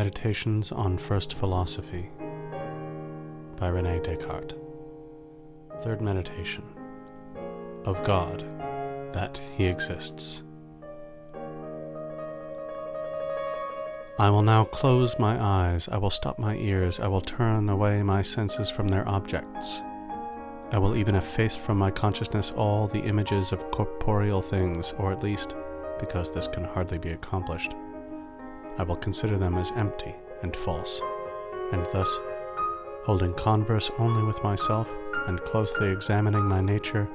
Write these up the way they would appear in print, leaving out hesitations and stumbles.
Meditations on First Philosophy by Descartes. Third meditation. Of God, that He exists. I will now close my eyes, I will stop my ears, I will turn away my senses from their objects. I will even efface from my consciousness all the images of corporeal things, or at least, because this can hardly be accomplished, I will consider them as empty and false, and thus, holding converse only with myself and closely examining my nature,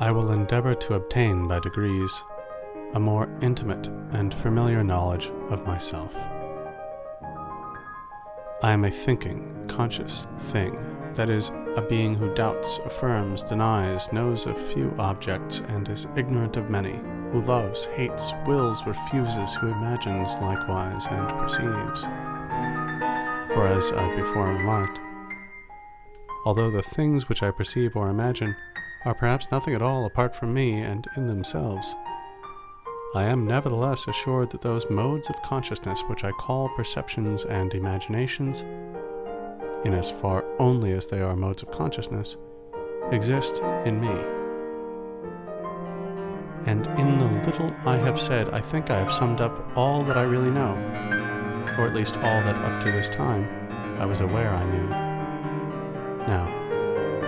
I will endeavor to obtain by degrees a more intimate and familiar knowledge of myself. I am a thinking, conscious thing, that is, a being who doubts, affirms, denies, knows of few objects, and is ignorant of many, who loves, hates, wills, refuses, who imagines likewise and perceives. For as I before remarked, although the things which I perceive or imagine are perhaps nothing at all apart from me and in themselves, I am nevertheless assured that those modes of consciousness which I call perceptions and imaginations, in as far only as they are modes of consciousness, exist in me. And in the little I have said, I think I have summed up all that I really know, or at least all that up to this time I was aware I knew. Now,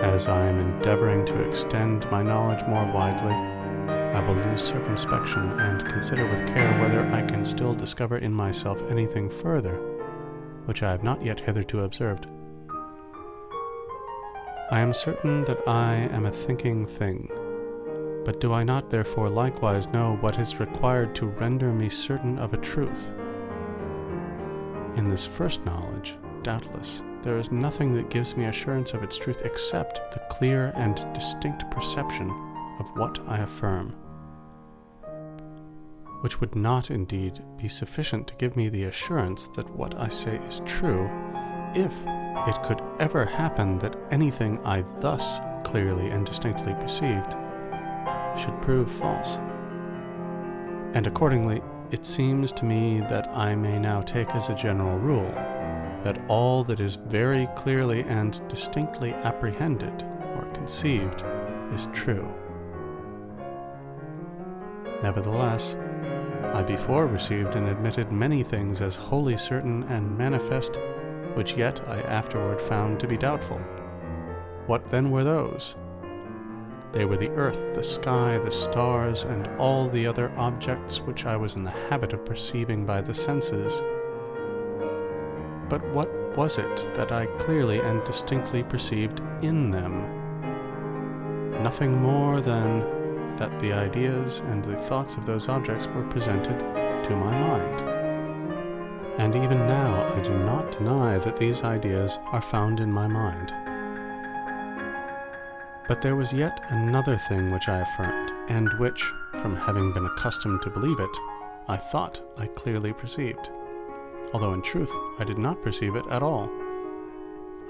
as I am endeavoring to extend my knowledge more widely, I will use circumspection and consider with care whether I can still discover in myself anything further which I have not yet hitherto observed. I am certain that I am a thinking thing, but do I not therefore likewise know what is required to render me certain of a truth? In this first knowledge, doubtless, there is nothing that gives me assurance of its truth except the clear and distinct perception of what I affirm, which would not indeed be sufficient to give me the assurance that what I say is true, if it could ever happen that anything I thus clearly and distinctly perceived should prove false. And accordingly, it seems to me that I may now take as a general rule that all that is very clearly and distinctly apprehended or conceived is true. Nevertheless, I before received and admitted many things as wholly certain and manifest, which yet I afterward found to be doubtful. What then were those? They were the earth, the sky, the stars, and all the other objects which I was in the habit of perceiving by the senses. But what was it that I clearly and distinctly perceived in them? Nothing more than that the ideas and the thoughts of those objects were presented to my mind. And even now I do not deny that these ideas are found in my mind. But there was yet another thing which I affirmed, and which, from having been accustomed to believe it, I thought I clearly perceived, although in truth I did not perceive it at all.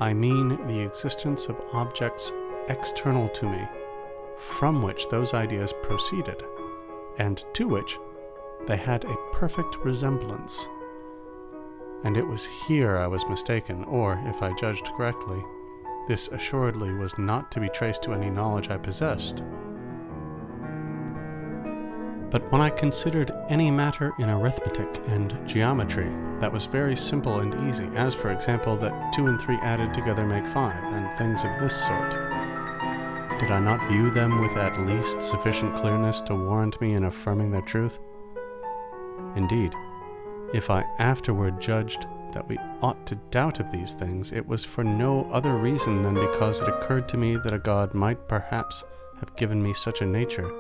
I mean the existence of objects external to me, from which those ideas proceeded, and to which they had a perfect resemblance. And it was here I was mistaken, or, if I judged correctly, this assuredly was not to be traced to any knowledge I possessed. But when I considered any matter in arithmetic and geometry that was very simple and easy, as for example that 2 and 3 added together make 5, and things of this sort, did I not view them with at least sufficient clearness to warrant me in affirming their truth? Indeed, if I afterward judged that we ought to doubt of these things, it was for no other reason than because it occurred to me that a God might perhaps have given me such a nature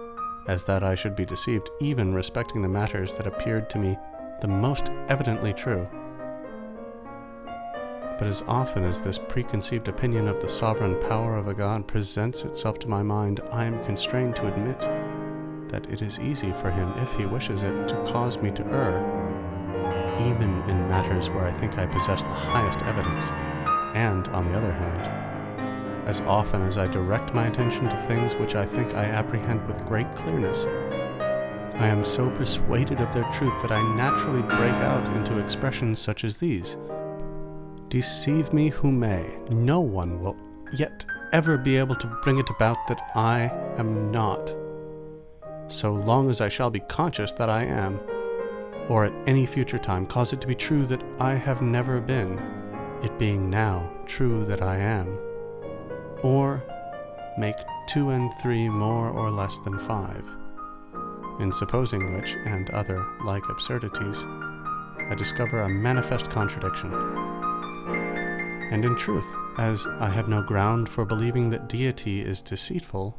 as that I should be deceived even respecting the matters that appeared to me the most evidently true. But as often as this preconceived opinion of the sovereign power of a God presents itself to my mind, I am constrained to admit that it is easy for him, if he wishes it, to cause me to err, even in matters where I think I possess the highest evidence, and, on the other hand, as often as I direct my attention to things which I think I apprehend with great clearness, I am so persuaded of their truth that I naturally break out into expressions such as these. Deceive me who may, no one will yet ever be able to bring it about that I am not, so long as I shall be conscious that I am, or at any future time cause it to be true that I have never been, it being now true that I am, or make 2 and 3 more or less than 5, in supposing which, and other like absurdities, I discover a manifest contradiction. And in truth, as I have no ground for believing that deity is deceitful,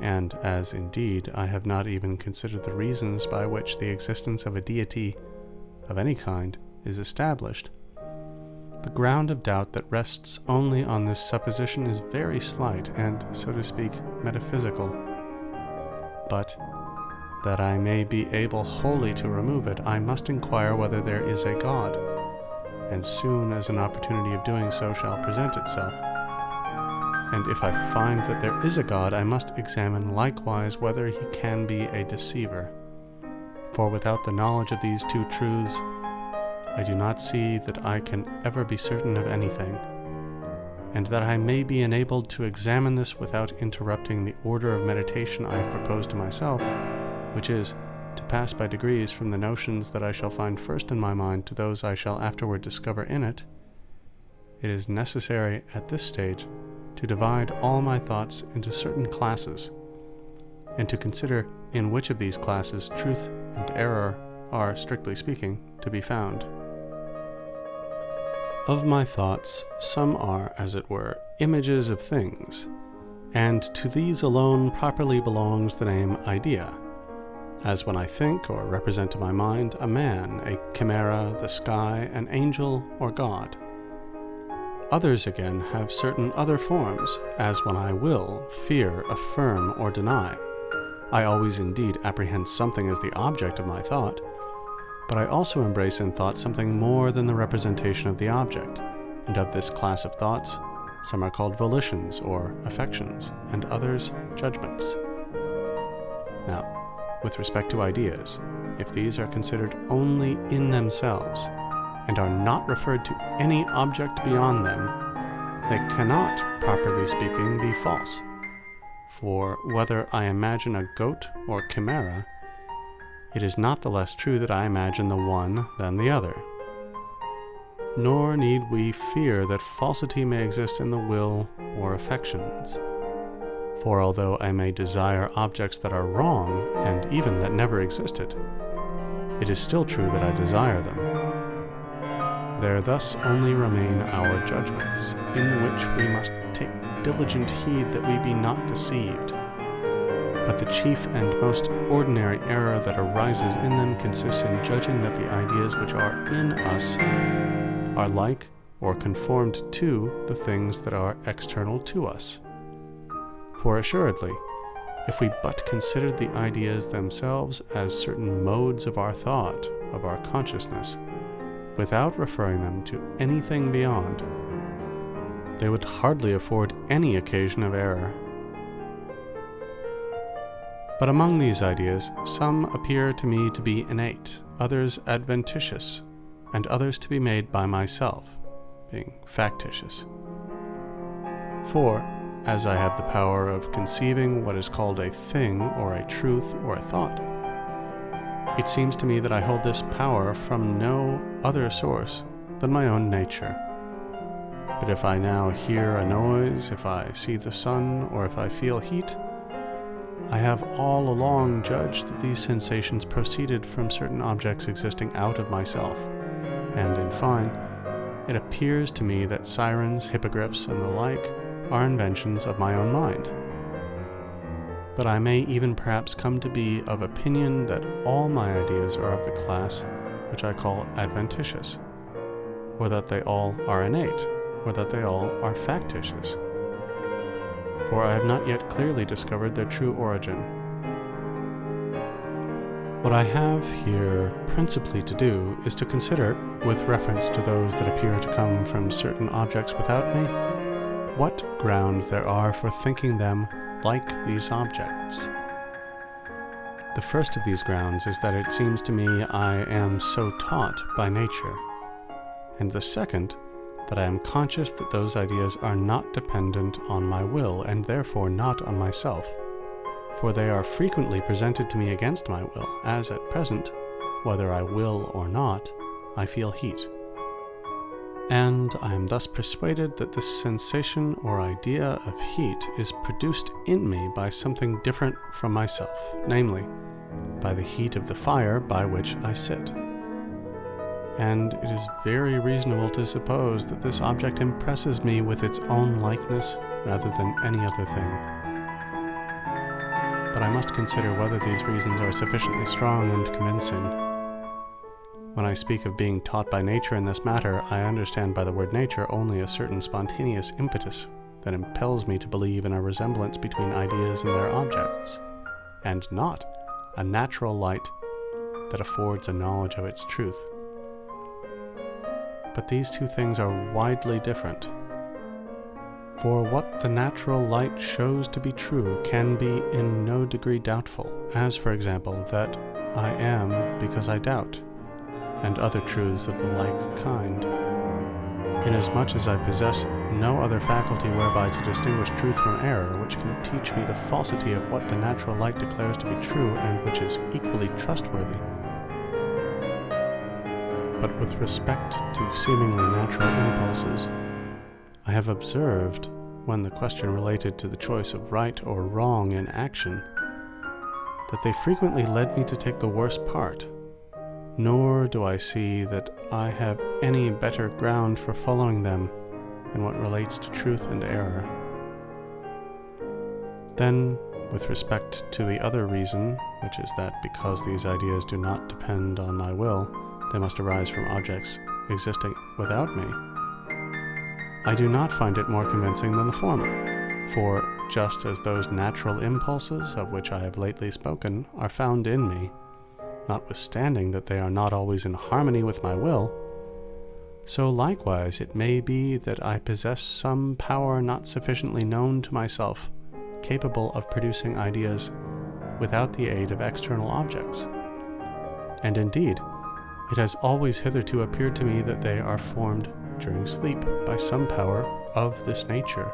and as indeed I have not even considered the reasons by which the existence of a deity of any kind is established, the ground of doubt that rests only on this supposition is very slight and, so to speak, metaphysical. But that I may be able wholly to remove it, I must inquire whether there is a God, and soon as an opportunity of doing so shall present itself. And if I find that there is a God, I must examine likewise whether he can be a deceiver. For without the knowledge of these two truths, I do not see that I can ever be certain of anything, and that I may be enabled to examine this without interrupting the order of meditation I have proposed to myself, which is, to pass by degrees from the notions that I shall find first in my mind to those I shall afterward discover in it, it is necessary at this stage to divide all my thoughts into certain classes, and to consider in which of these classes truth and error are, strictly speaking, to be found. Of my thoughts, some are, as it were, images of things, and to these alone properly belongs the name idea, as when I think or represent to my mind a man, a chimera, the sky, an angel, or God. Others again have certain other forms, as when I will, fear, affirm, or deny. I always indeed apprehend something as the object of my thought, but I also embrace in thought something more than the representation of the object, and of this class of thoughts, some are called volitions or affections, and others judgments. Now, with respect to ideas, if these are considered only in themselves, and are not referred to any object beyond them, they cannot, properly speaking, be false. For whether I imagine a goat or chimera, it is not the less true that I imagine the one than the other. Nor need we fear that falsity may exist in the will or affections. For although I may desire objects that are wrong, and even that never existed, it is still true that I desire them. There thus only remain our judgments, in which we must take diligent heed that we be not deceived. But the chief and most ordinary error that arises in them consists in judging that the ideas which are in us are like or conformed to the things that are external to us. For assuredly, if we but considered the ideas themselves as certain modes of our thought, of our consciousness, without referring them to anything beyond, they would hardly afford any occasion of error. But among these ideas, some appear to me to be innate, others adventitious, and others to be made by myself, being factitious. For, as I have the power of conceiving what is called a thing, or a truth, or a thought, it seems to me that I hold this power from no other source than my own nature. But if I now hear a noise, if I see the sun, or if I feel heat, I have all along judged that these sensations proceeded from certain objects existing out of myself, and in fine, it appears to me that sirens, hippogriffs, and the like are inventions of my own mind. But I may even perhaps come to be of opinion that all my ideas are of the class which I call adventitious, or that they all are innate, or that they all are factitious. For I have not yet clearly discovered their true origin. What I have here principally to do is to consider, with reference to those that appear to come from certain objects without me, what grounds there are for thinking them like these objects. The first of these grounds is that it seems to me I am so taught by nature, and the second, that I am conscious that those ideas are not dependent on my will, and therefore not on myself, for they are frequently presented to me against my will, as at present, whether I will or not, I feel heat. And I am thus persuaded that this sensation or idea of heat is produced in me by something different from myself, namely, by the heat of the fire by which I sit. And it is very reasonable to suppose that this object impresses me with its own likeness rather than any other thing. But I must consider whether these reasons are sufficiently strong and convincing. When I speak of being taught by nature in this matter, I understand by the word nature only a certain spontaneous impetus that impels me to believe in a resemblance between ideas and their objects, and not a natural light that affords a knowledge of its truth. But these two things are widely different. For what the natural light shows to be true can be in no degree doubtful, as, for example, that I am because I doubt, and other truths of the like kind. Inasmuch as I possess no other faculty whereby to distinguish truth from error, which can teach me the falsity of what the natural light declares to be true, and which is equally trustworthy. But with respect to seemingly natural impulses, I have observed, when the question related to the choice of right or wrong in action, that they frequently led me to take the worst part, nor do I see that I have any better ground for following them in what relates to truth and error. Then, with respect to the other reason, which is that because these ideas do not depend on my will, they must arise from objects existing without me, I do not find it more convincing than the former, for just as those natural impulses of which I have lately spoken are found in me, notwithstanding that they are not always in harmony with my will, so likewise it may be that I possess some power not sufficiently known to myself, capable of producing ideas without the aid of external objects. And indeed, it has always hitherto appeared to me that they are formed during sleep by some power of this nature,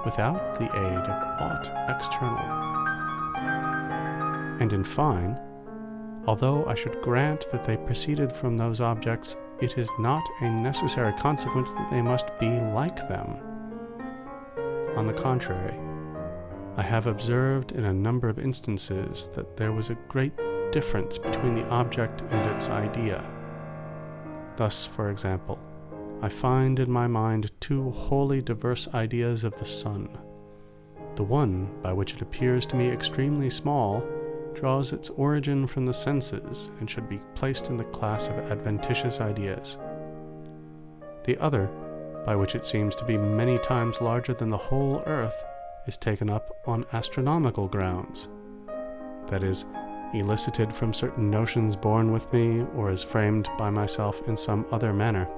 without the aid of aught external. And in fine, although I should grant that they proceeded from those objects, it is not a necessary consequence that they must be like them. On the contrary, I have observed in a number of instances that there was a great difference between the object and its idea. Thus, for example, I find in my mind two wholly diverse ideas of the sun. The one, by which it appears to me extremely small, draws its origin from the senses and should be placed in the class of adventitious ideas. The other, by which it seems to be many times larger than the whole earth, is taken up on astronomical grounds, that is, elicited from certain notions born with me, or is framed by myself in some other manner.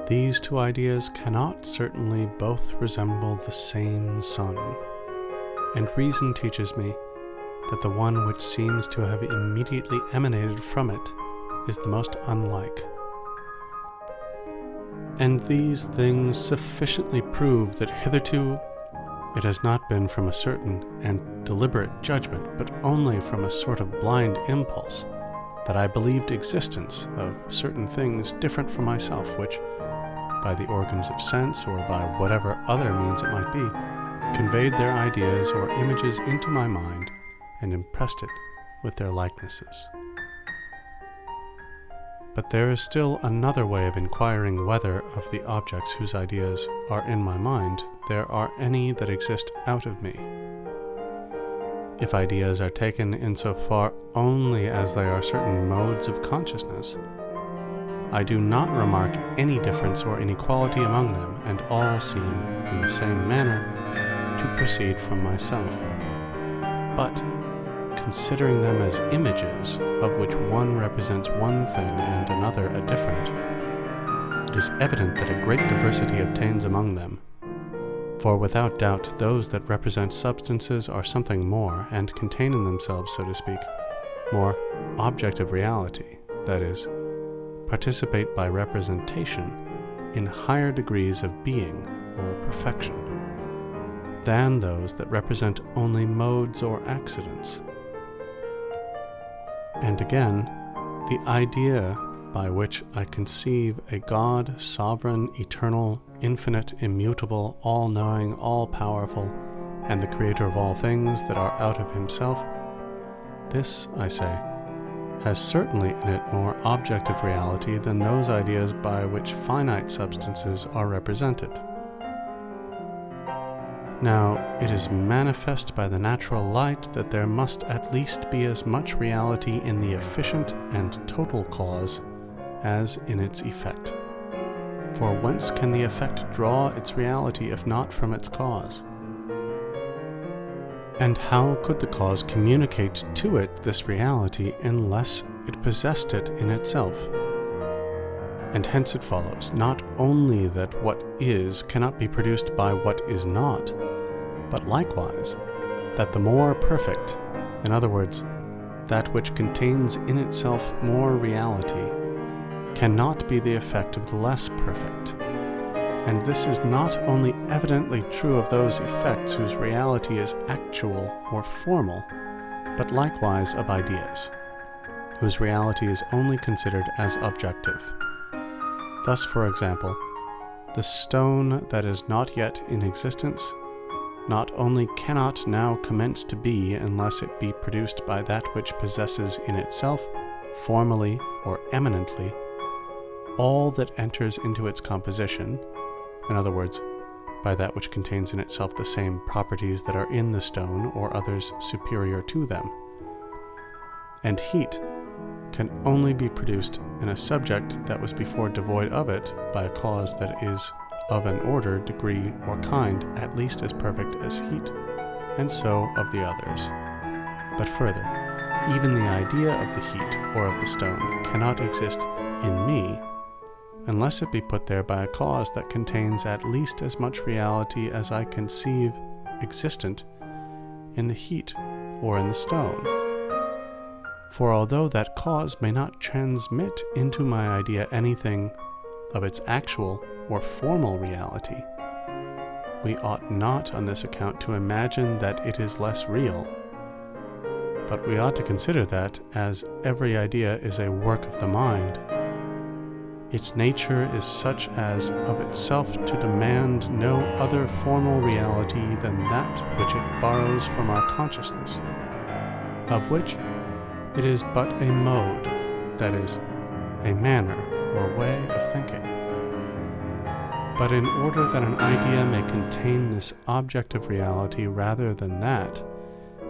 These two ideas cannot certainly both resemble the same sun, and reason teaches me that the one which seems to have immediately emanated from it is the most unlike. And these things sufficiently prove that hitherto it has not been from a certain and deliberate judgment, but only from a sort of blind impulse, that I believed existence of certain things different from myself, which, by the organs of sense, or by whatever other means it might be, conveyed their ideas or images into my mind, and impressed it with their likenesses. But there is still another way of inquiring whether, of the objects whose ideas are in my mind, there are any that exist out of me. If ideas are taken in so far only as they are certain modes of consciousness, I do not remark any difference or inequality among them, and all seem, in the same manner, to proceed from myself. But, considering them as images, of which one represents one thing and another a different, it is evident that a great diversity obtains among them. For without doubt, those that represent substances are something more, and contain in themselves, so to speak, more objective reality, that is, participate by representation in higher degrees of being or perfection, than those that represent only modes or accidents. And again, the idea by which I conceive a God, sovereign, eternal, infinite, immutable, all-knowing, all-powerful, and the creator of all things that are out of himself, this, I say, has certainly in it more objective reality than those ideas by which finite substances are represented. Now, it is manifest by the natural light that there must at least be as much reality in the efficient and total cause as in its effect. For whence can the effect draw its reality if not from its cause? And how could the cause communicate to it this reality unless it possessed it in itself? And hence it follows, not only that what is cannot be produced by what is not, but likewise, that the more perfect, in other words, that which contains in itself more reality, cannot be the effect of the less perfect. And this is not only evidently true of those effects whose reality is actual or formal, but likewise of ideas, whose reality is only considered as objective. Thus, for example, the stone that is not yet in existence not only cannot now commence to be unless it be produced by that which possesses in itself, formally or eminently, all that enters into its composition, in other words, by that which contains in itself the same properties that are in the stone or others superior to them. And heat can only be produced in a subject that was before devoid of it by a cause that is of an order, degree, or kind at least as perfect as heat, and so of the others. But further, even the idea of the heat or of the stone cannot exist in me unless it be put there by a cause that contains at least as much reality as I conceive existent in the heat or in the stone. For although that cause may not transmit into my idea anything of its actual or formal reality, we ought not on this account to imagine that it is less real, but we ought to consider that, as every idea is a work of the mind, its nature is such as of itself to demand no other formal reality than that which it borrows from our consciousness, of which it is but a mode, that is, a manner or way of thinking. But in order that an idea may contain this objective reality rather than that,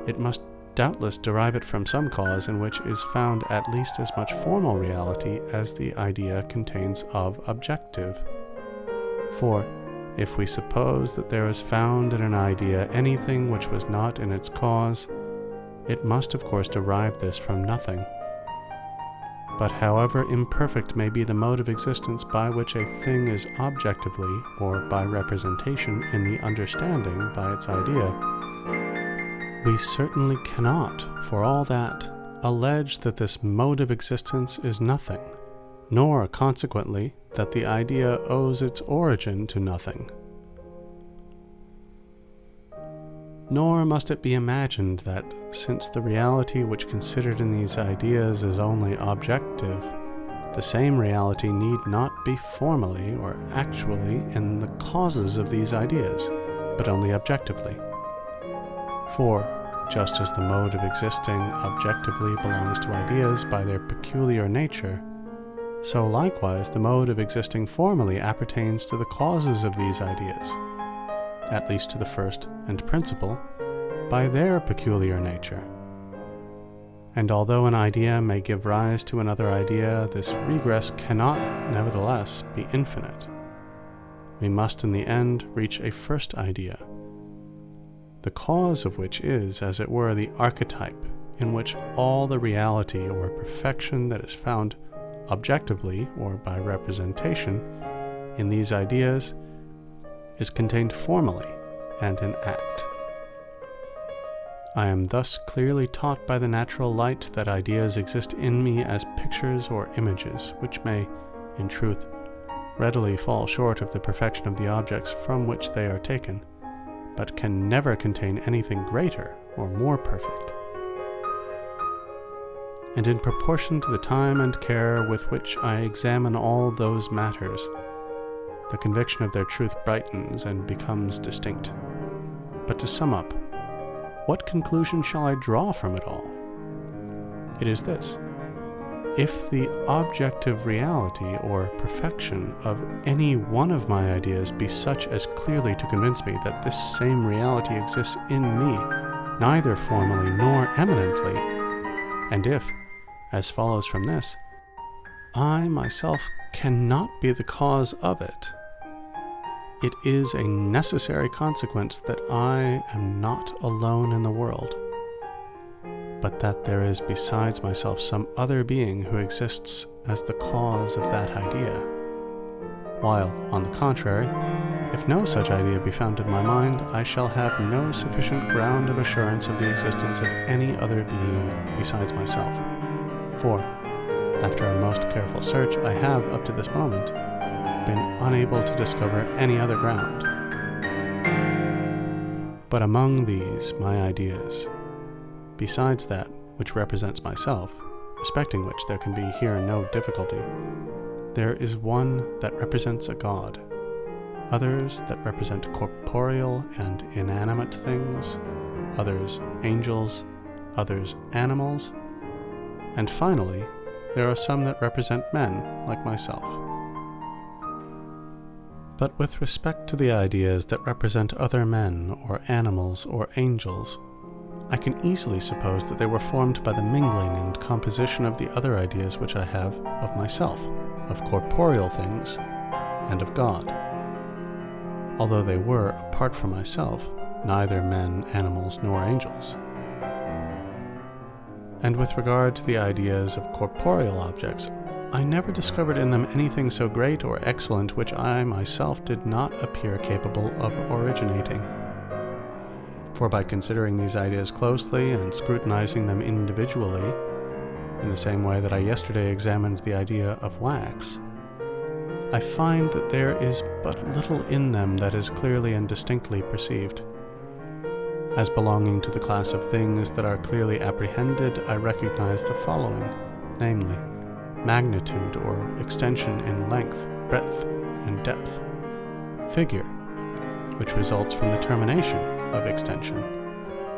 it must doubtless derive it from some cause in which is found at least as much formal reality as the idea contains of objective. For if we suppose that there is found in an idea anything which was not in its cause, it must of course derive this from nothing. But however imperfect may be the mode of existence by which a thing is objectively, or by representation in the understanding by its idea, we certainly cannot, for all that, allege that this mode of existence is nothing, nor, consequently, that the idea owes its origin to nothing. Nor must it be imagined that, since the reality which considered in these ideas is only objective, the same reality need not be formally or actually in the causes of these ideas, but only objectively. For, just as the mode of existing objectively belongs to ideas by their peculiar nature, so likewise the mode of existing formally appertains to the causes of these ideas, at least to the first and principal, by their peculiar nature. And although an idea may give rise to another idea, this regress cannot, nevertheless, be infinite. We must in the end reach a first idea, the cause of which is, as it were, the archetype in which all the reality or perfection that is found objectively or by representation in these ideas is contained formally and in act. I am thus clearly taught by the natural light that ideas exist in me as pictures or images, which may, in truth, readily fall short of the perfection of the objects from which they are taken, but can never contain anything greater or more perfect. And in proportion to the time and care with which I examine all those matters, the conviction of their truth brightens and becomes distinct. But to sum up, what conclusion shall I draw from it all? It is this: if the objective reality or perfection of any one of my ideas be such as clearly to convince me that this same reality exists in me, neither formally nor eminently, and if, as follows from this, I myself cannot be the cause of it, it is a necessary consequence that I am not alone in the world, but that there is besides myself some other being who exists as the cause of that idea. While, on the contrary, if no such idea be found in my mind, I shall have no sufficient ground of assurance of the existence of any other being besides myself. For, after a most careful search, I have, up to this moment, been unable to discover any other ground. But among these, my ideas, besides that which represents myself, respecting which there can be here no difficulty, there is one that represents a god, others that represent corporeal and inanimate things, others angels, others animals, and finally, there are some that represent men like myself. But with respect to the ideas that represent other men or animals or angels, I can easily suppose that they were formed by the mingling and composition of the other ideas which I have of myself, of corporeal things, and of God. Although they were, apart from myself, neither men, animals, nor angels. And with regard to the ideas of corporeal objects, I never discovered in them anything so great or excellent which I myself did not appear capable of originating. For by considering these ideas closely and scrutinizing them individually, in the same way that I yesterday examined the idea of wax, I find that there is but little in them that is clearly and distinctly perceived. As belonging to the class of things that are clearly apprehended, I recognize the following, namely, magnitude or extension in length, breadth, and depth, figure, which results from the termination of extension,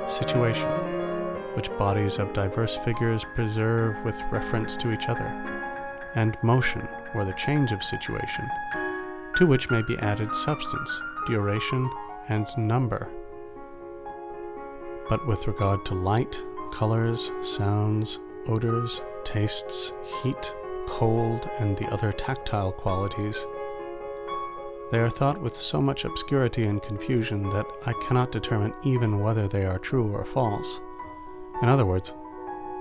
situation, which bodies of diverse figures preserve with reference to each other, and motion, or the change of situation, to which may be added substance, duration, and number. But with regard to light, colors, sounds, odors, tastes, heat, cold, and the other tactile qualities, they are thought with so much obscurity and confusion that I cannot determine even whether they are true or false. In other words,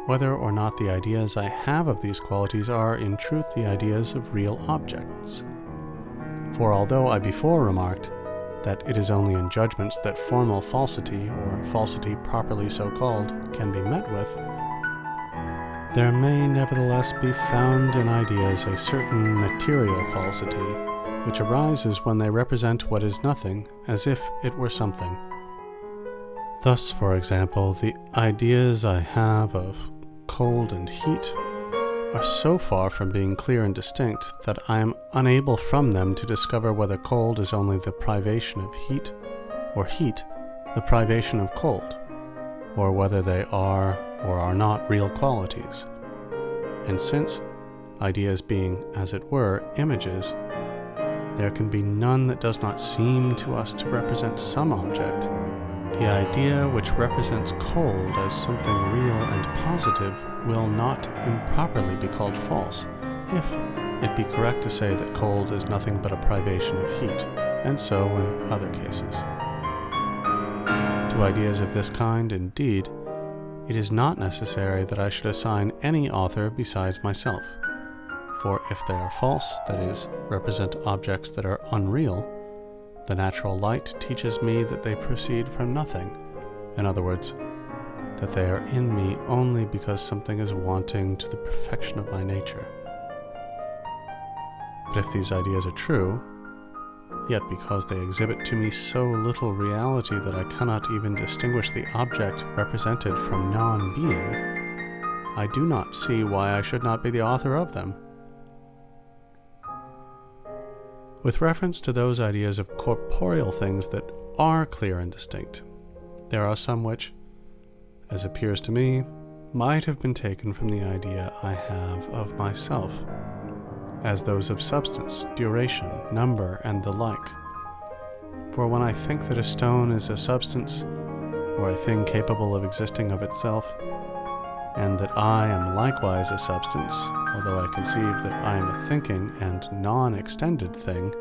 whether or not the ideas I have of these qualities are in truth the ideas of real objects. For although I before remarked that it is only in judgments that formal falsity, or falsity properly so called, can be met with, there may nevertheless be found in ideas a certain material falsity, which arises when they represent what is nothing as if it were something. Thus, for example, the ideas I have of cold and heat are so far from being clear and distinct that I am unable from them to discover whether cold is only the privation of heat, or heat the privation of cold, or whether they are or are not real qualities. And since, ideas being, as it were, images, there can be none that does not seem to us to represent some object, the idea which represents cold as something real and positive will not improperly be called false, if it be correct to say that cold is nothing but a privation of heat, and so in other cases. To ideas of this kind, indeed, it is not necessary that I should assign any author besides myself, for if they are false, that is, represent objects that are unreal, The natural light teaches me that they proceed from nothing. In other words, that they are in me only because something is wanting to the perfection of my nature. But if these ideas are true, yet because they exhibit to me so little reality that I cannot even distinguish the object represented from non-being, I do not see why I should not be the author of them. With reference to those ideas of corporeal things that are clear and distinct, there are some which, as appears to me, might have been taken from the idea I have of myself, as those of substance, duration, number, and the like. For when I think that a stone is a substance, or a thing capable of existing of itself, and that I am likewise a substance, although I conceive that I am a thinking and non-extended thing,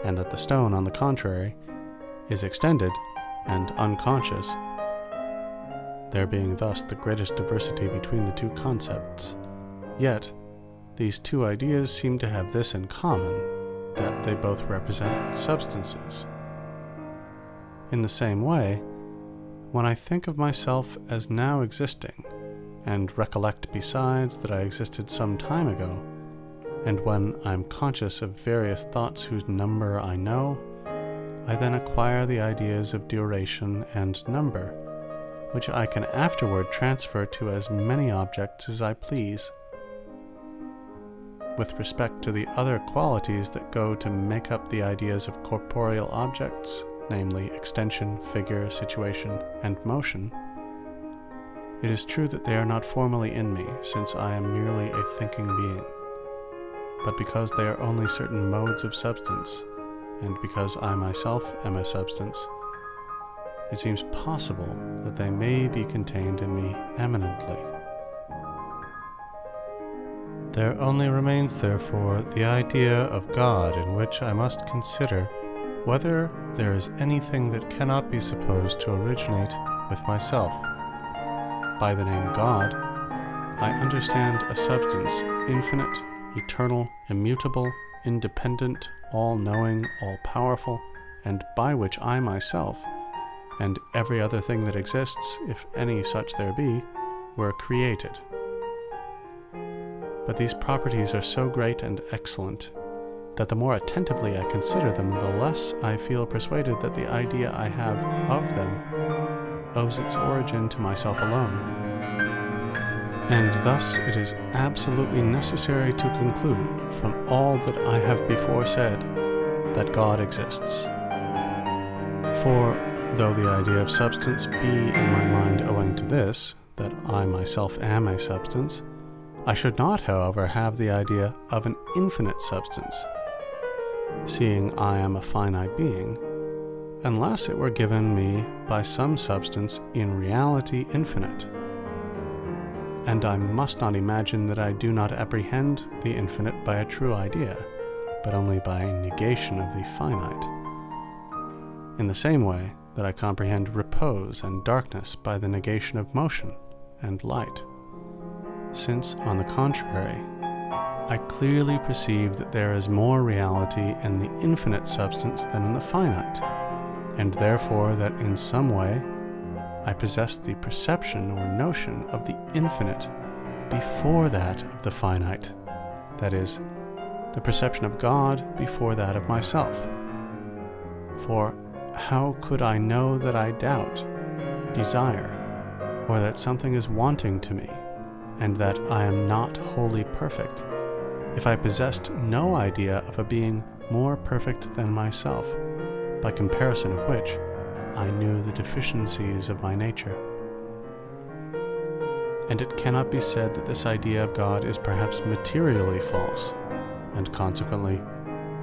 and that the stone, on the contrary, is extended and unconscious, there being thus the greatest diversity between the two concepts, yet these two ideas seem to have this in common, that they both represent substances. In the same way, when I think of myself as now existing, and recollect besides that I existed some time ago, and when I am conscious of various thoughts whose number I know, I then acquire the ideas of duration and number, which I can afterward transfer to as many objects as I please. With respect to the other qualities that go to make up the ideas of corporeal objects, namely extension, figure, situation, and motion, it is true that they are not formally in me, since I am merely a thinking being, but because they are only certain modes of substance, and because I myself am a substance, it seems possible that they may be contained in me eminently. There only remains, therefore, the idea of God, in which I must consider whether there is anything that cannot be supposed to originate with myself. By the name God, I understand a substance infinite, eternal, immutable, independent, all-knowing, all-powerful, and by which I myself, and every other thing that exists, if any such there be, were created. But these properties are so great and excellent, that the more attentively I consider them, the less I feel persuaded that the idea I have of them owes its origin to myself alone. And thus it is absolutely necessary to conclude from all that I have before said that God exists. For though the idea of substance be in my mind owing to this, that I myself am a substance, I should not, however, have the idea of an infinite substance, seeing I am a finite being, unless it were given me by some substance in reality infinite. And I must not imagine that I do not apprehend the infinite by a true idea, but only by a negation of the finite. In the same way that I comprehend repose and darkness by the negation of motion and light, since, on the contrary, I clearly perceive that there is more reality in the infinite substance than in the finite, and therefore that in some way I possess the perception or notion of the infinite before that of the finite, that is, the perception of God before that of myself. For how could I know that I doubt, desire, or that something is wanting to me, and that I am not wholly perfect, if I possessed no idea of a being more perfect than myself, by comparison of which I knew the deficiencies of my nature? And it cannot be said that this idea of God is perhaps materially false, and consequently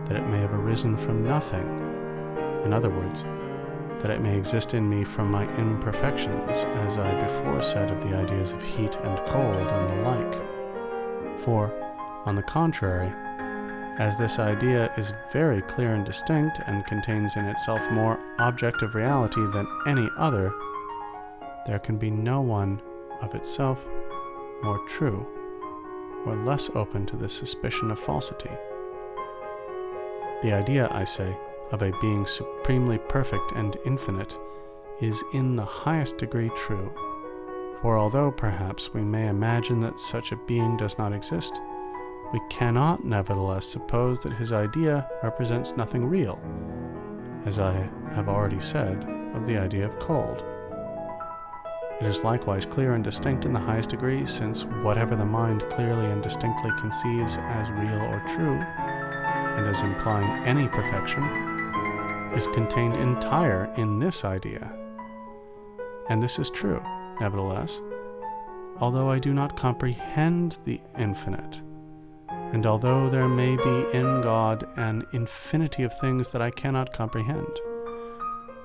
that it may have arisen from nothing. In other words, that it may exist in me from my imperfections, as I before said of the ideas of heat and cold and the like. For, on the contrary, as this idea is very clear and distinct, and contains in itself more objective reality than any other, there can be no one of itself more true, or less open to the suspicion of falsity. The idea, I say, of a being supremely perfect and infinite is in the highest degree true. For although perhaps we may imagine that such a being does not exist, we cannot nevertheless suppose that his idea represents nothing real, as I have already said of the idea of cold. It is likewise clear and distinct in the highest degree, since whatever the mind clearly and distinctly conceives as real or true, and as implying any perfection, is contained entire in this idea. And this is true, nevertheless, although I do not comprehend the infinite, and although there may be in God an infinity of things that I cannot comprehend,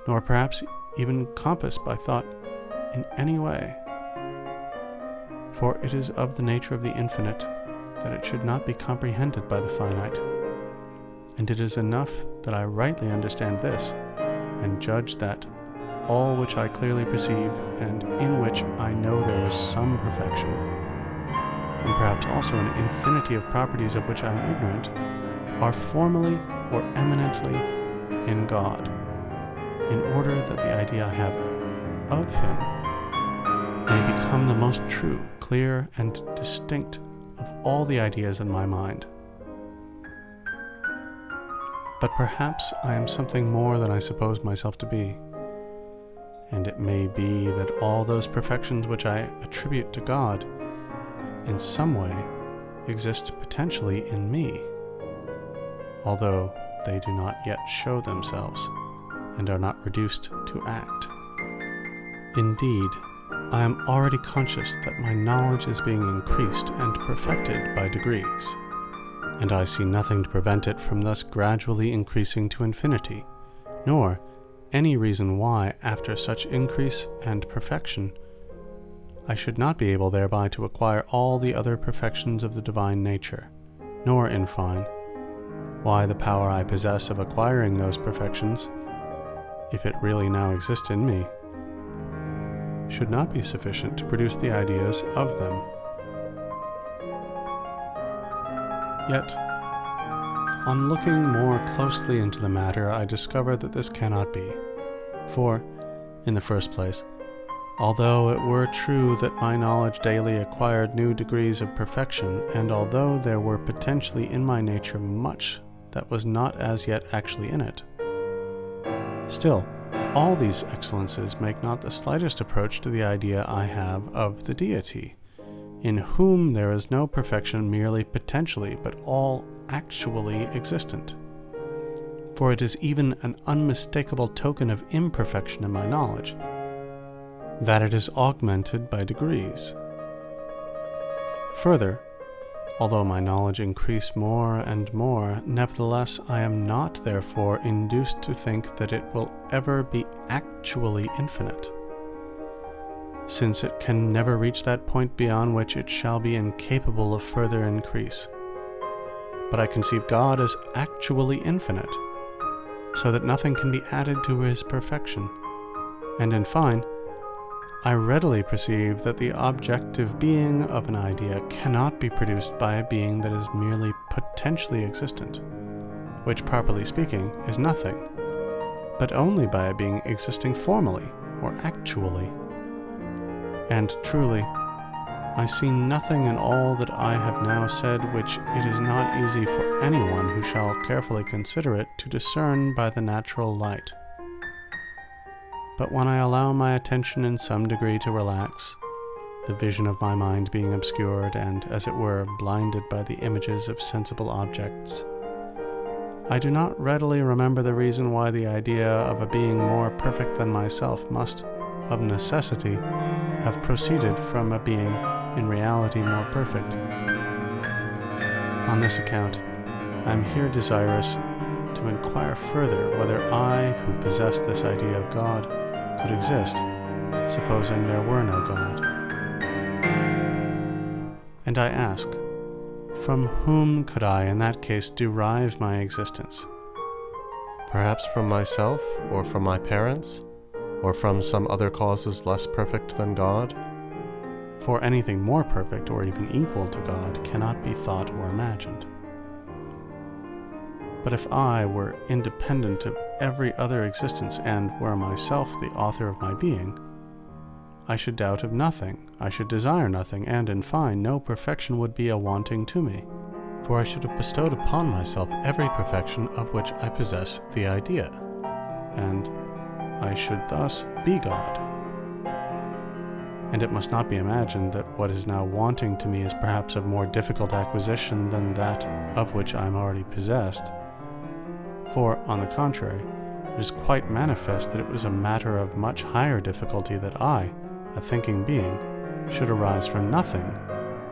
nor perhaps even compass by thought in any way. For it is of the nature of the infinite that it should not be comprehended by the finite, and it is enough that I rightly understand this, and judge that all which I clearly perceive, and in which I know there is some perfection, and perhaps also an infinity of properties of which I am ignorant, are formally or eminently in God, in order that the idea I have of him may become the most true, clear, and distinct of all the ideas in my mind. But perhaps I am something more than I suppose myself to be, and it may be that all those perfections which I attribute to God in some way exist potentially in me, although they do not yet show themselves and are not reduced to act. Indeed, I am already conscious that my knowledge is being increased and perfected by degrees, and I see nothing to prevent it from thus gradually increasing to infinity, nor any reason why, after such increase and perfection, I should not be able thereby to acquire all the other perfections of the divine nature, nor, in fine, why the power I possess of acquiring those perfections, if it really now exists in me, should not be sufficient to produce the ideas of them. Yet, on looking more closely into the matter, I discover that this cannot be. For, in the first place, although it were true that my knowledge daily acquired new degrees of perfection, and although there were potentially in my nature much that was not as yet actually in it, still, all these excellences make not the slightest approach to the idea I have of the deity, in whom there is no perfection merely potentially, but all actually existent. For it is even an unmistakable token of imperfection in my knowledge, that it is augmented by degrees. Further, although my knowledge increase more and more, nevertheless I am not therefore induced to think that it will ever be actually infinite, since it can never reach that point beyond which it shall be incapable of further increase. But I conceive God as actually infinite, so that nothing can be added to his perfection, and in fine, I readily perceive that the objective being of an idea cannot be produced by a being that is merely potentially existent, which, properly speaking, is nothing, but only by a being existing formally or actually. And truly, I see nothing in all that I have now said which it is not easy for anyone who shall carefully consider it to discern by the natural light. But when I allow my attention in some degree to relax, the vision of my mind being obscured and, as it were, blinded by the images of sensible objects, I do not readily remember the reason why the idea of a being more perfect than myself must, of necessity, have proceeded from a being in reality more perfect. On this account, I am here desirous to inquire further whether I, who possess this idea of God, could exist, supposing there were no God. And I ask, from whom could I in that case derive my existence? Perhaps from myself, or from my parents, or from some other causes less perfect than God? For anything more perfect or even equal to God cannot be thought or imagined. But if I were independent of every other existence and were myself the author of my being, I should doubt of nothing, I should desire nothing, and in fine, no perfection would be a wanting to me. For I should have bestowed upon myself every perfection of which I possess the idea, and I should thus be God. And it must not be imagined that what is now wanting to me is perhaps of more difficult acquisition than that of which I am already possessed. For, on the contrary, it is quite manifest that it was a matter of much higher difficulty that I, a thinking being, should arise from nothing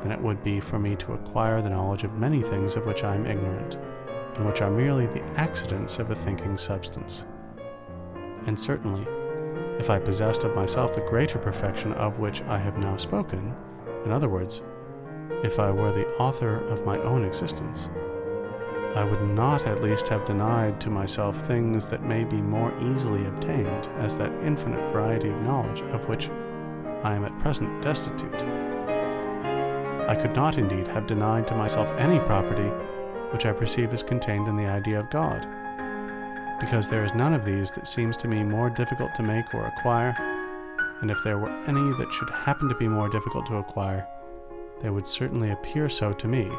than it would be for me to acquire the knowledge of many things of which I am ignorant, and which are merely the accidents of a thinking substance. And certainly, if I possessed of myself the greater perfection of which I have now spoken, in other words, if I were the author of my own existence, I would not at least have denied to myself things that may be more easily obtained, as that infinite variety of knowledge of which I am at present destitute. I could not indeed have denied to myself any property which I perceive is contained in the idea of God, because there is none of these that seems to me more difficult to make or acquire, and if there were any that should happen to be more difficult to acquire, they would certainly appear so to me,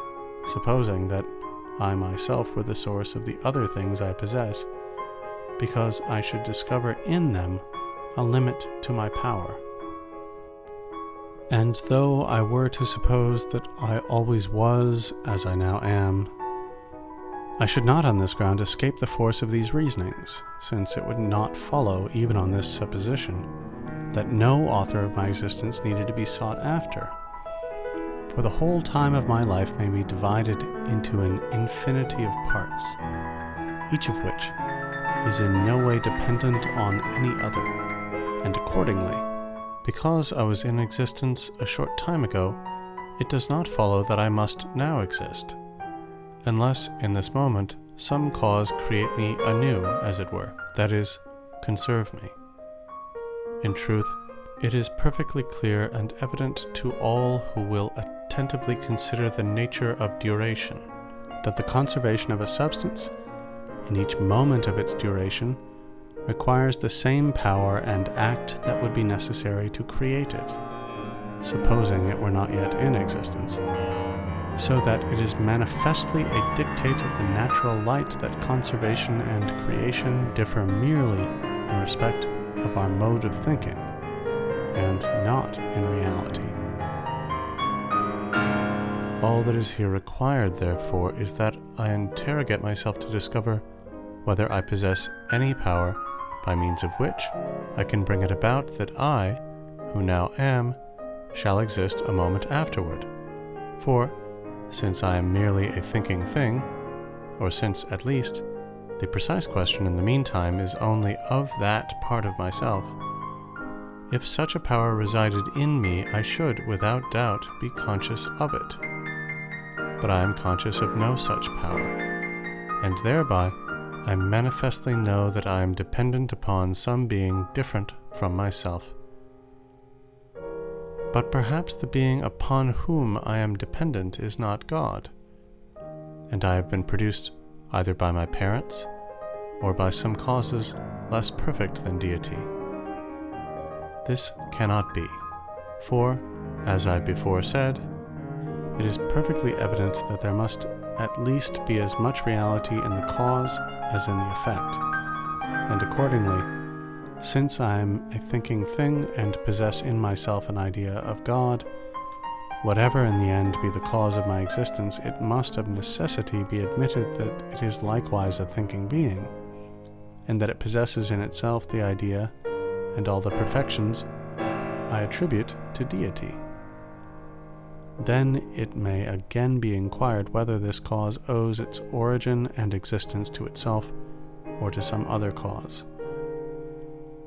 supposing that I myself were the source of the other things I possess, because I should discover in them a limit to my power. And though I were to suppose that I always was as I now am, I should not on this ground escape the force of these reasonings, since it would not follow, even on this supposition, that no author of my existence needed to be sought after. For the whole time of my life may be divided into an infinity of parts, each of which is in no way dependent on any other, and accordingly, because I was in existence a short time ago, it does not follow that I must now exist, unless in this moment some cause create me anew, as it were, that is, conserve me. In truth, it is perfectly clear and evident to all who will attentively consider the nature of duration, that the conservation of a substance, in each moment of its duration, requires the same power and act that would be necessary to create it, supposing it were not yet in existence, so that it is manifestly a dictate of the natural light that conservation and creation differ merely in respect of our mode of thinking, and not in reality. All that is here required, therefore, is that I interrogate myself to discover whether I possess any power by means of which I can bring it about that I, who now am, shall exist a moment afterward. For, since I am merely a thinking thing, or since, at least, the precise question in the meantime is only of that part of myself, if such a power resided in me, I should, without doubt, be conscious of it. But I am conscious of no such power, and thereby I manifestly know that I am dependent upon some being different from myself. But perhaps the being upon whom I am dependent is not God, and I have been produced either by my parents or by some causes less perfect than deity. This cannot be, for, as I before said, it is perfectly evident that there must at least be as much reality in the cause as in the effect, and accordingly, since I am a thinking thing and possess in myself an idea of God, whatever in the end be the cause of my existence, it must of necessity be admitted that it is likewise a thinking being, and that it possesses in itself the idea and all the perfections I attribute to deity. Then it may again be inquired whether this cause owes its origin and existence to itself or to some other cause.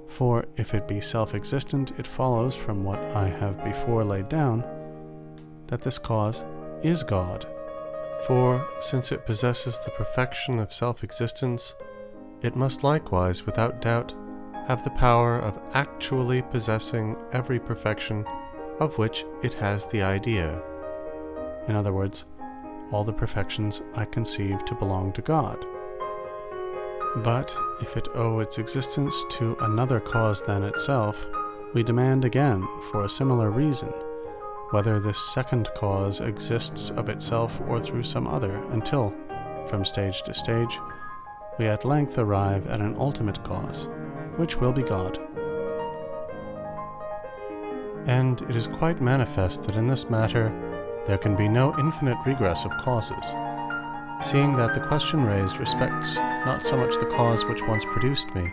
For if it be self-existent, it follows from what I have before laid down that this cause is God. For since it possesses the perfection of self-existence, it must likewise, without doubt, have the power of actually possessing every perfection of which it has the idea. In other words, all the perfections I conceive to belong to God, But if it owe its existence to another cause than itself, we demand again, for a similar reason, whether this second cause exists of itself or through some other, until, from stage to stage, we at length arrive at an ultimate cause, which will be God. And it is quite manifest that in this matter there can be no infinite regress of causes, seeing that the question raised respects not so much the cause which once produced me,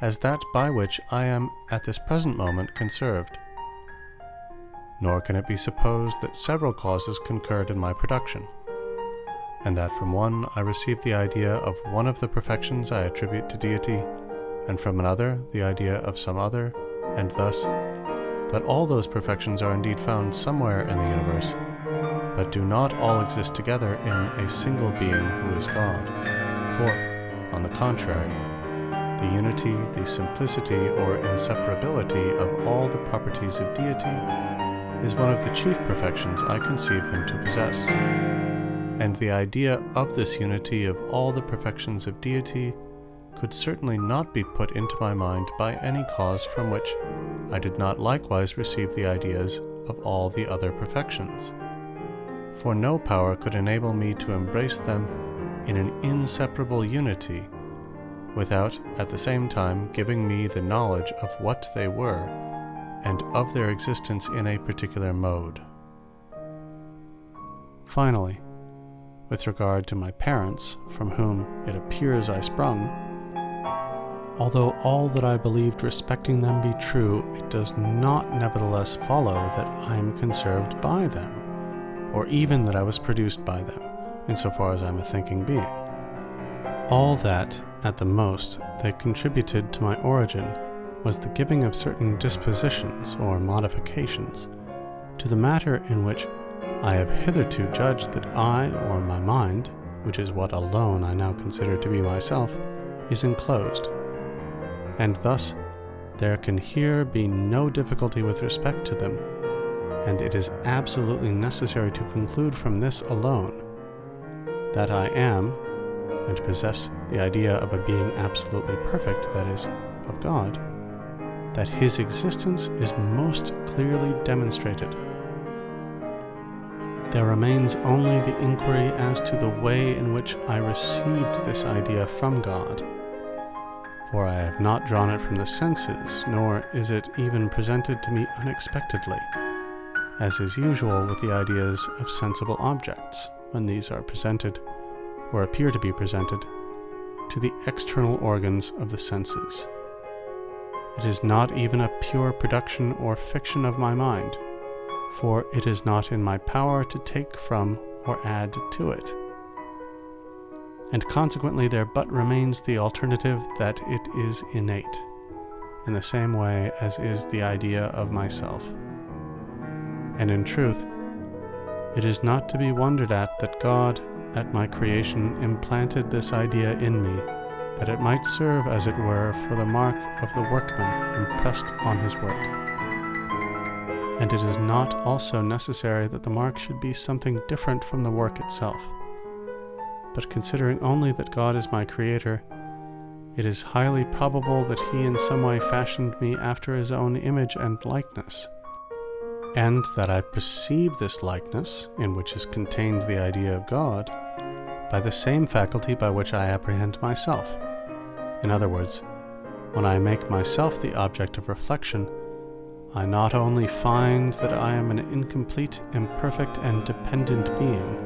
as that by which I am at this present moment conserved. Nor can it be supposed that several causes concurred in my production, and that from one I received the idea of one of the perfections I attribute to deity, and from another the idea of some other, and thus that all those perfections are indeed found somewhere in the universe, but do not all exist together in a single being who is God. For, on the contrary, the unity, the simplicity, or inseparability of all the properties of deity is one of the chief perfections I conceive him to possess. And the idea of this unity of all the perfections of deity could certainly not be put into my mind by any cause from which I did not likewise receive the ideas of all the other perfections. For no power could enable me to embrace them in an inseparable unity, without at the same time giving me the knowledge of what they were, and of their existence in a particular mode. Finally, with regard to my parents, from whom it appears I sprung, although all that I believed respecting them be true, it does not nevertheless follow that I am conserved by them, or even that I was produced by them, insofar as I am a thinking being. All that, at the most, they contributed to my origin was the giving of certain dispositions or modifications to the matter in which I have hitherto judged that I, or my mind, which is what alone I now consider to be myself, is enclosed. And thus there can here be no difficulty with respect to them, and it is absolutely necessary to conclude from this alone that I am, and possess the idea of a being absolutely perfect, that is, of God, that his existence is most clearly demonstrated. There remains only the inquiry as to the way in which I received this idea from God, for I have not drawn it from the senses, nor is it even presented to me unexpectedly, as is usual with the ideas of sensible objects, when these are presented, or appear to be presented, to the external organs of the senses. It is not even a pure production or fiction of my mind, for it is not in my power to take from or add to it. And consequently there but remains the alternative that it is innate, in the same way as is the idea of myself. And in truth, it is not to be wondered at that God, at my creation, implanted this idea in me, that it might serve, as it were, for the mark of the workman impressed on his work. And it is not also necessary that the mark should be something different from the work itself. But considering only that God is my creator, it is highly probable that he in some way fashioned me after his own image and likeness, and that I perceive this likeness, in which is contained the idea of God, by the same faculty by which I apprehend myself. In other words, when I make myself the object of reflection, I not only find that I am an incomplete, imperfect, and dependent being,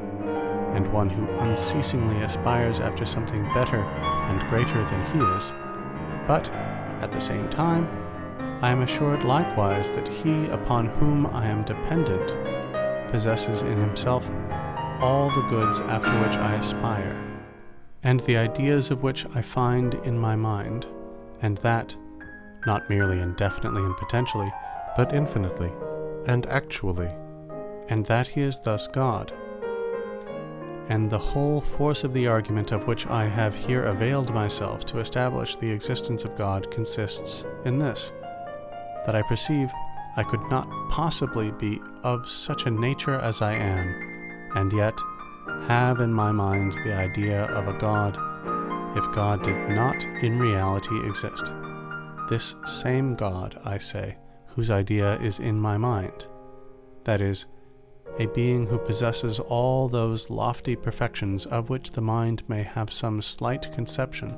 and one who unceasingly aspires after something better and greater than he is, but, at the same time, I am assured likewise that he upon whom I am dependent possesses in himself all the goods after which I aspire, and the ideas of which I find in my mind, and that, not merely indefinitely and potentially, but infinitely and actually, and that he is thus God. And the whole force of the argument of which I have here availed myself to establish the existence of God consists in this, that I perceive I could not possibly be of such a nature as I am, and yet have in my mind the idea of a God if God did not in reality exist. This same God, I say, whose idea is in my mind, that is, a being who possesses all those lofty perfections of which the mind may have some slight conception,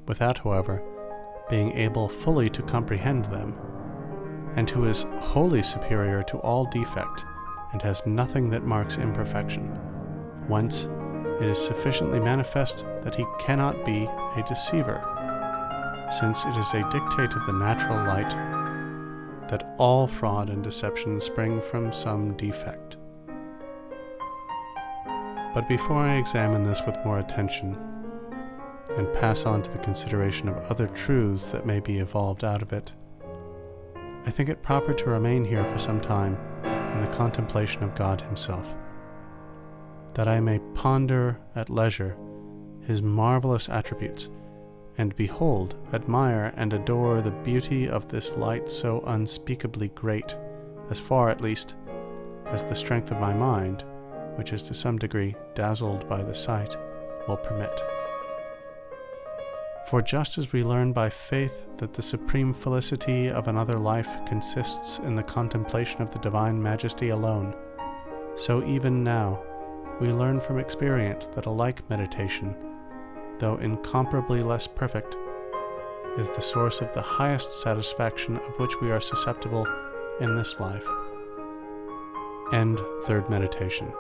without, however, being able fully to comprehend them, and who is wholly superior to all defect, and has nothing that marks imperfection, whence it is sufficiently manifest that he cannot be a deceiver, since it is a dictate of the natural light that all fraud and deception spring from some defect. But before I examine this with more attention, and pass on to the consideration of other truths that may be evolved out of it, I think it proper to remain here for some time in the contemplation of God himself, that I may ponder at leisure his marvelous attributes, and behold, admire, and adore the beauty of this light so unspeakably great, as far, at least, as the strength of my mind, which is to some degree dazzled by the sight, will permit. For just as we learn by faith that the supreme felicity of another life consists in the contemplation of the divine majesty alone, so even now we learn from experience that a like meditation, though incomparably less perfect, is the source of the highest satisfaction of which we are susceptible in this life. End third meditation.